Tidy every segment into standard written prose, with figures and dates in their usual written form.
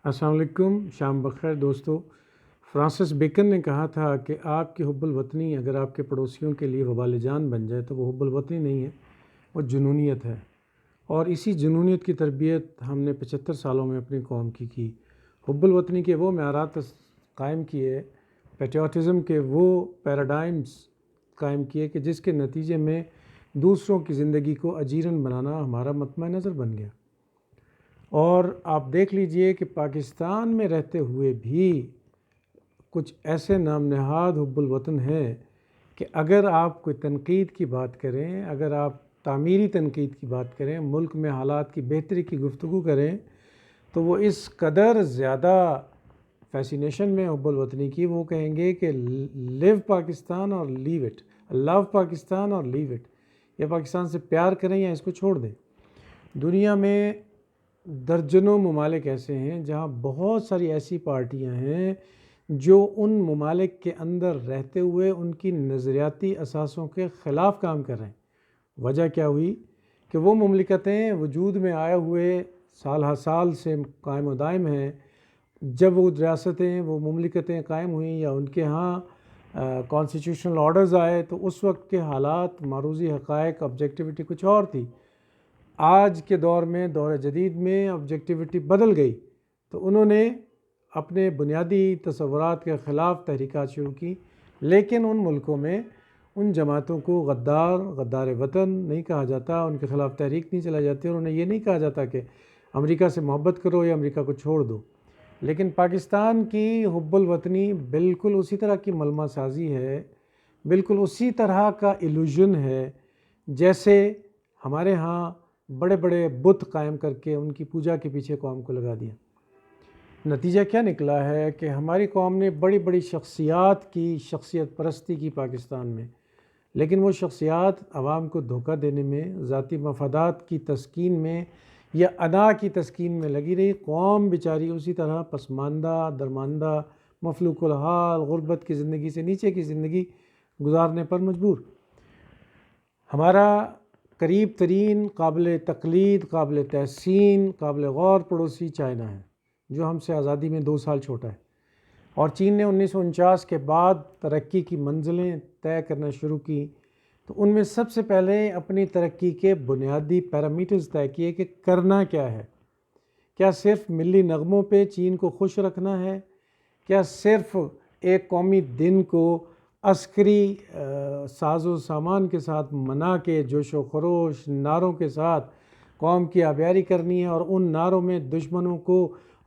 السلام علیکم، شام بخیر دوستو۔ فرانسس بیکن نے کہا تھا کہ آپ کی حب الوطنی اگر آپ کے پڑوسیوں کے لیے وبال جان بن جائے تو وہ حب الوطنی نہیں ہے، وہ جنونیت ہے۔ اور اسی جنونیت کی تربیت ہم نے 75 سالوں میں اپنی قوم کی حب الوطنی کے وہ معیارات قائم کیے، پیٹریوٹزم کے وہ پیراڈائمز قائم کیے کہ جس کے نتیجے میں دوسروں کی زندگی کو اجیرن بنانا ہمارا مطمع نظر بن گیا۔ اور آپ دیکھ لیجئے کہ پاکستان میں رہتے ہوئے بھی کچھ ایسے نام نہاد حب الوطن ہیں کہ اگر آپ کوئی تنقید کی بات کریں، اگر آپ تعمیری تنقید کی بات کریں، ملک میں حالات کی بہتری کی گفتگو کریں، تو وہ اس قدر زیادہ فیسینیشن میں حب الوطنی کی، وہ کہیں گے کہ لیو پاکستان اور لیو اٹ، لو پاکستان اور لیو اٹ، یا پاکستان سے پیار کریں یا اس کو چھوڑ دیں۔ دنیا میں درجنوں ممالک ایسے ہیں جہاں بہت ساری ایسی پارٹیاں ہیں جو ان ممالک کے اندر رہتے ہوئے ان کی نظریاتی اساسوں کے خلاف کام کر رہے ہیں۔ وجہ کیا ہوئی کہ وہ مملکتیں وجود میں آئے ہوئے سال ہر سال سے قائم و دائم ہیں۔ جب وہ ریاستیں، وہ مملکتیں قائم ہوئیں یا ان کے ہاں کانسٹیٹیوشنل آرڈرز آئے، تو اس وقت کے حالات، معروضی حقائق، آبجیکٹیوٹی کچھ اور تھی۔ آج کے دور میں، دور جدید میں آبجیکٹیوٹی بدل گئی، تو انہوں نے اپنے بنیادی تصورات کے خلاف تحریکات شروع کی۔ لیکن ان ملکوں میں ان جماعتوں کو غدار وطن نہیں کہا جاتا، ان کے خلاف تحریک نہیں چلائی جاتی، اور انہیں یہ نہیں کہا جاتا کہ امریکہ سے محبت کرو یا امریکہ کو چھوڑ دو۔ لیکن پاکستان کی حب الوطنی بالکل اسی طرح کی ملمہ سازی ہے، بالکل اسی طرح کا ایلوژن ہے جیسے ہمارے ہاں بڑے بڑے بت قائم کر کے ان کی پوجا کے پیچھے قوم کو لگا دیا۔ نتیجہ کیا نکلا ہے کہ ہماری قوم نے بڑی بڑی شخصیات کی شخصیت پرستی کی پاکستان میں، لیکن وہ شخصیات عوام کو دھوکہ دینے میں، ذاتی مفادات کی تسکین میں یا انا کی تسکین میں لگی رہی۔ قوم بیچاری اسی طرح پسماندہ، درماندہ، مفلوک الحال، غربت کی زندگی سے نیچے کی زندگی گزارنے پر مجبور۔ ہمارا قریب ترین قابل تقلید، قابل تحسین، قابل غور پڑوسی چائنا ہے، جو ہم سے آزادی میں 2 سال چھوٹا ہے، اور چین نے 1949 کے بعد ترقی کی منزلیں طے کرنا شروع کی، تو ان میں سب سے پہلے اپنی ترقی کے بنیادی پیرامیٹرز طے کیے کہ کرنا کیا ہے۔ کیا صرف ملی نغموں پہ چین کو خوش رکھنا ہے؟ کیا صرف ایک قومی دن کو عسکری ساز و سامان کے ساتھ منا کے جوش و خروش نعروں کے ساتھ قوم کی آبیاری کرنی ہے، اور ان نعروں میں دشمنوں کو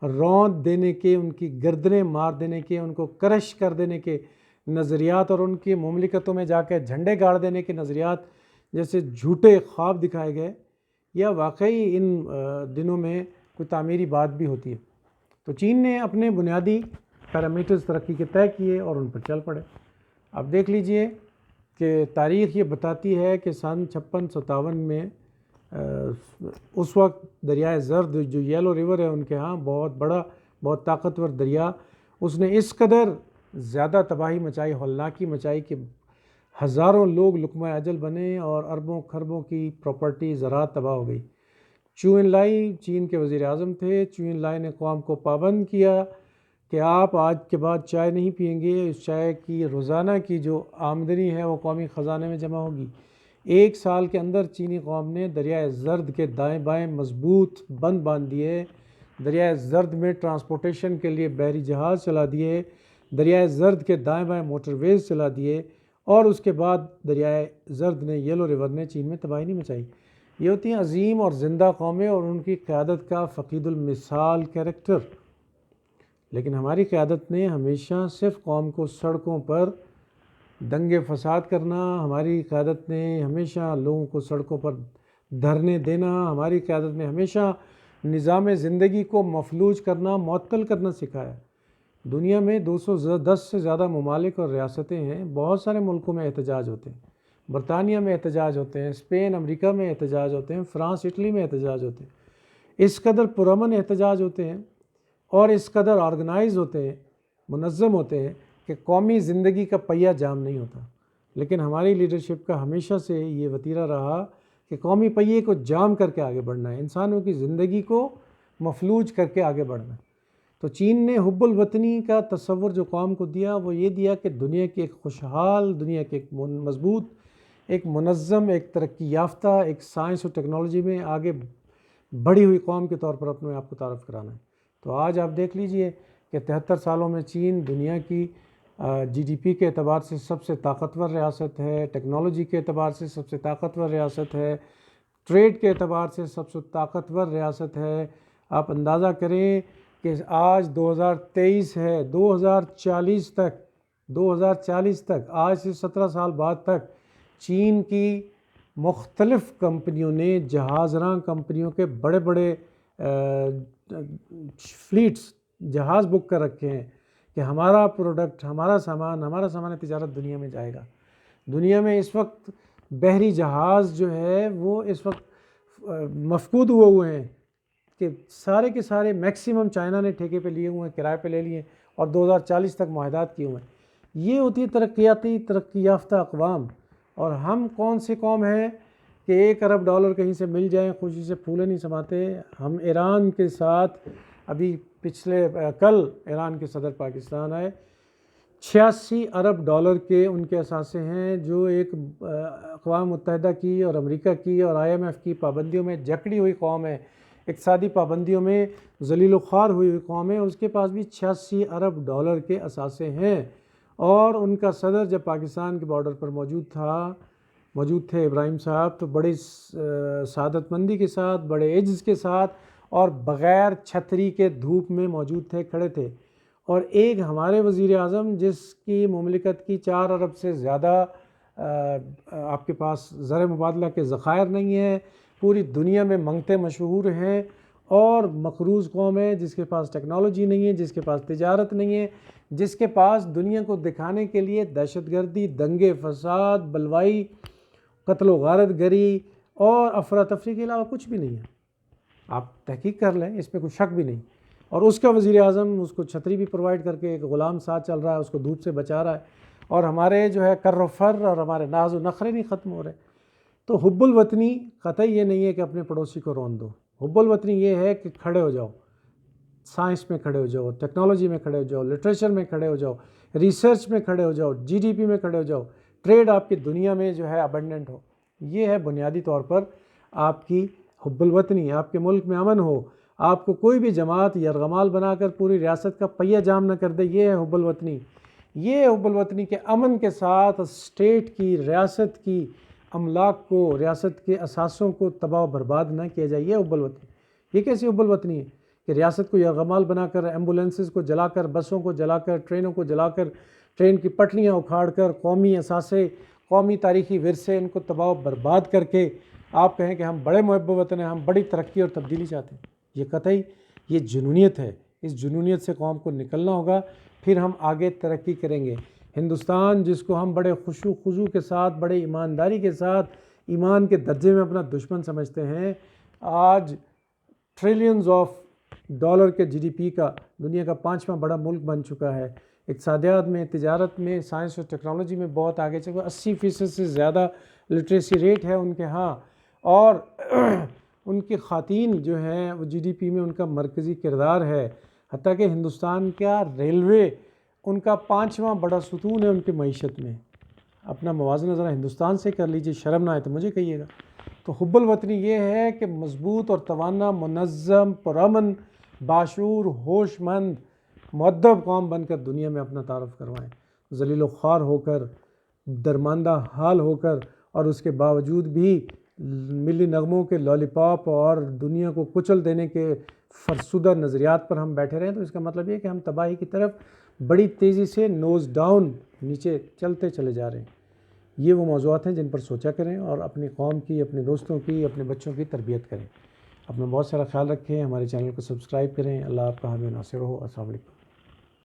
روند دینے کے، ان کی گردنیں مار دینے کے، ان کو کرش کر دینے کے نظریات، اور ان کی مملکتوں میں جا کے جھنڈے گاڑ دینے کے نظریات جیسے جھوٹے خواب دکھائے گئے، یا واقعی ان دنوں میں کوئی تعمیری بات بھی ہوتی ہے؟ تو چین نے اپنے بنیادی پیرامیٹرز ترقی کے طے کیے اور ان پر چل پڑے۔ اب دیکھ لیجئے کہ تاریخ یہ بتاتی ہے کہ سن 56-57 میں اس وقت دریائے زرد جو یلو ریور ہے ان کے ہاں بہت بڑا، بہت طاقتور دریا، اس نے اس قدر زیادہ تباہی مچائی، ہولناکی مچائی کہ ہزاروں لوگ لقمہ اجل بنے اور اربوں خربوں کی پراپرٹی، زراعت تباہ ہو گئی۔ چو ان لائی چین کے وزیر اعظم تھے۔ چو ان لائی نے قوم کو پابند کیا کہ آپ آج کے بعد چائے نہیں پئیں گے، اس چائے کی روزانہ کی جو آمدنی ہے وہ قومی خزانے میں جمع ہوگی۔ 1 سال کے اندر چینی قوم نے دریائے زرد کے دائیں بائیں مضبوط بند باندھ دیے، دریائے زرد میں ٹرانسپورٹیشن کے لیے بحری جہاز چلا دیے، دریائے زرد کے دائیں بائیں موٹر ویز چلا دیے، اور اس کے بعد دریائے زرد نے، یلو ریور نے چین میں تباہی نہیں مچائی۔ یہ ہوتی ہیں عظیم اور زندہ قومیں اور ان کی قیادت کا فقید المثال کریکٹر۔ لیکن ہماری قیادت نے ہمیشہ صرف قوم کو سڑکوں پر دنگے فساد کرنا، ہماری قیادت نے ہمیشہ لوگوں کو سڑکوں پر دھرنے دینا، ہماری قیادت نے ہمیشہ نظام زندگی کو مفلوج کرنا، معطل کرنا سکھایا۔ دنیا میں 210 سے زیادہ ممالک اور ریاستیں ہیں، بہت سارے ملکوں میں احتجاج ہوتے ہیں، برطانیہ میں احتجاج ہوتے ہیں، اسپین، امریکہ میں احتجاج ہوتے ہیں، فرانس، اٹلی میں احتجاج ہوتے ہیں۔ اس قدر پرامن احتجاج ہوتے ہیں اور اس قدر آرگنائز ہوتے ہیں، منظم ہوتے ہیں کہ قومی زندگی کا پہیہ جام نہیں ہوتا۔ لیکن ہماری لیڈرشپ کا ہمیشہ سے یہ وتیرہ رہا کہ قومی پہیے کو جام کر کے آگے بڑھنا ہے، انسانوں کی زندگی کو مفلوج کر کے آگے بڑھنا ہے۔ تو چین نے حب الوطنی کا تصور جو قوم کو دیا وہ یہ دیا کہ دنیا کی ایک خوشحال، دنیا کی ایک مضبوط، ایک منظم، ایک ترقی یافتہ، ایک سائنس اور ٹیکنالوجی میں آگے بڑھی ہوئی قوم کے طور پر اپنے آپ کو تعارف کرانا ہے۔ تو آج آپ دیکھ لیجئے کہ 73 سالوں میں چین دنیا کی جی ڈی پی کے اعتبار سے سب سے طاقتور ریاست ہے، ٹیکنالوجی کے اعتبار سے سب سے طاقتور ریاست ہے، ٹریڈ کے اعتبار سے سب سے طاقتور ریاست ہے۔ آپ اندازہ کریں کہ آج 2023 ہے، 2040 تک آج سے 17 سال بعد تک چین کی مختلف کمپنیوں نے جہاز راں کمپنیوں کے بڑے بڑے فلیٹس جہاز بک کر رکھے ہیں کہ ہمارا پروڈکٹ، ہمارا سامان تجارت دنیا میں جائے گا۔ دنیا میں اس وقت بحری جہاز جو ہے وہ اس وقت مفقود ہوئے ہیں کہ سارے کے سارے میکسیمم چائنا نے ٹھیکے پہ لیے ہوئے ہیں، کرائے پہ لے لیے ہیں اور 2040 تک معاہدات کیے ہوئے ہیں۔ یہ ہوتی ہے ترقی یافتہ اقوام، اور ہم کون سی قوم ہے کہ $1 ارب کہیں سے مل جائیں خوشی سے پھولے نہیں سماتے۔ ہم ایران کے ساتھ ابھی کل ایران کے صدر پاکستان آئے، $86 ارب کے ان کے اثاثے ہیں، جو ایک اقوام متحدہ کی اور امریکہ کی اور IMF کی پابندیوں میں جکڑی ہوئی قوم ہے، اقتصادی پابندیوں میں ذلیل و خوار ہوئی قوم ہے، اس کے پاس بھی $86 ارب کے اثاثے ہیں۔ اور ان کا صدر جب پاکستان کے بارڈر پر موجود تھے ابراہیم صاحب، تو بڑی سعادت مندی کے ساتھ، بڑے عجز کے ساتھ اور بغیر چھتری کے دھوپ میں موجود تھے، کھڑے تھے۔ اور ایک ہمارے وزیر اعظم جس کی مملکت کی 4 ارب سے زیادہ آپ کے پاس زر مبادلہ کے ذخائر نہیں ہیں، پوری دنیا میں منگتے مشہور ہیں، اور مقروض قوم ہے جس کے پاس ٹیکنالوجی نہیں ہے، جس کے پاس تجارت نہیں ہے، جس کے پاس دنیا کو دکھانے کے لیے دہشت گردی، دنگے فساد، بلوائی، قتل و غارت گری اور افراتفری کے علاوہ کچھ بھی نہیں ہے۔ آپ تحقیق کر لیں، اس میں کوئی شک بھی نہیں۔ اور اس کا وزیر اعظم اس کو چھتری بھی پرووائڈ کر کے ایک غلام ساتھ چل رہا ہے، اس کو دھوپ سے بچا رہا ہے، اور ہمارے جو ہے کر و فر اور ہمارے ناز و نخرے نہیں ختم ہو رہے۔ تو حب الوطنی قطعی یہ نہیں ہے کہ اپنے پڑوسی کو رون دو۔ حب الوطنی یہ ہے کہ کھڑے ہو جاؤ، سائنس میں کھڑے ہو جاؤ، ٹیکنالوجی میں کھڑے ہو جاؤ، لٹریچر میں کھڑے ہو جاؤ، ریسرچ میں کھڑے ہو جاؤ، جی ڈی پی میں کھڑے ہو جاؤ، ٹریڈ آپ کی دنیا میں جو ہے ابنڈنٹ ہو۔ یہ ہے بنیادی طور پر آپ کی حب الوطنی، آپ کے ملک میں امن ہو، آپ کو کوئی بھی جماعت یرغمال بنا کر پوری ریاست کا پہیہ جام نہ کر دے۔ یہ ہے حب الوطنی۔ یہ حب الوطنی کے امن کے ساتھ اسٹیٹ کی، ریاست کی املاک کو، ریاست کے اثاثوں کو تباہ و برباد نہ کیا جائے۔ یہ حب الوطنی۔ یہ کیسی حب الوطنی ہے کہ ریاست کو یرغمال بنا کر، ایمبولینسز کو جلا کر، بسوں کو جلا کر، ٹرینوں کو جلا کر، ٹرین کی پٹریاں اکھاڑ کر، قومی اثاثے، قومی تاریخی ورثے، ان کو تباہ و برباد کر کے آپ کہیں کہ ہم بڑے محب وطن ہیں، ہم بڑی ترقی اور تبدیلی چاہتے ہیں۔ یہ قطعی یہ جنونیت ہے۔ اس جنونیت سے قوم کو نکلنا ہوگا، پھر ہم آگے ترقی کریں گے۔ ہندوستان جس کو ہم بڑے خشوع خضوع کے ساتھ، بڑے ایمانداری کے ساتھ ایمان کے درجے میں اپنا دشمن سمجھتے ہیں، آج ٹریلینز آف ڈالر کے جی ڈی پی کا دنیا کا 5واں بڑا ملک بن چکا ہے۔ اقتصادیات میں، تجارت میں، سائنس اور ٹیکنالوجی میں بہت آگے چکا۔ 80% سے زیادہ لٹریسی ریٹ ہے ان کے ہاں، اور ان کی خواتین جو ہیں وہ جی ڈی پی میں ان کا مرکزی کردار ہے۔ حتیٰ کہ ہندوستان کا ریلوے ان کا 5واں بڑا ستون ہے ان کی معیشت میں۔ اپنا موازنہ ذرا ہندوستان سے کر لیجئے، شرم نہ آئے تو مجھے کہیے گا۔ تو حب الوطنی یہ ہے کہ مضبوط اور توانا، منظم، پرامن، باشعور، ہوش مند، مؤدب قوم بن کر دنیا میں اپنا تعارف کروائیں، ذلیل و خوار ہو کر، درماندہ حال ہو کر، اور اس کے باوجود بھی ملی نغموں کے لالی پاپ اور دنیا کو کچل دینے کے فرسودہ نظریات پر ہم بیٹھے رہیں، تو اس کا مطلب یہ ہے کہ ہم تباہی کی طرف بڑی تیزی سے نوز ڈاؤن نیچے چلتے چلے جا رہے ہیں۔ یہ وہ موضوعات ہیں جن پر سوچا کریں اور اپنی قوم کی، اپنے دوستوں کی، اپنے بچوں کی تربیت کریں۔ اپنا بہت سارا خیال رکھیں، ہمارے چینل کو سبسکرائب کریں۔ اللہ آپ کا حامی و ناصر ہو۔ السلام علیکم۔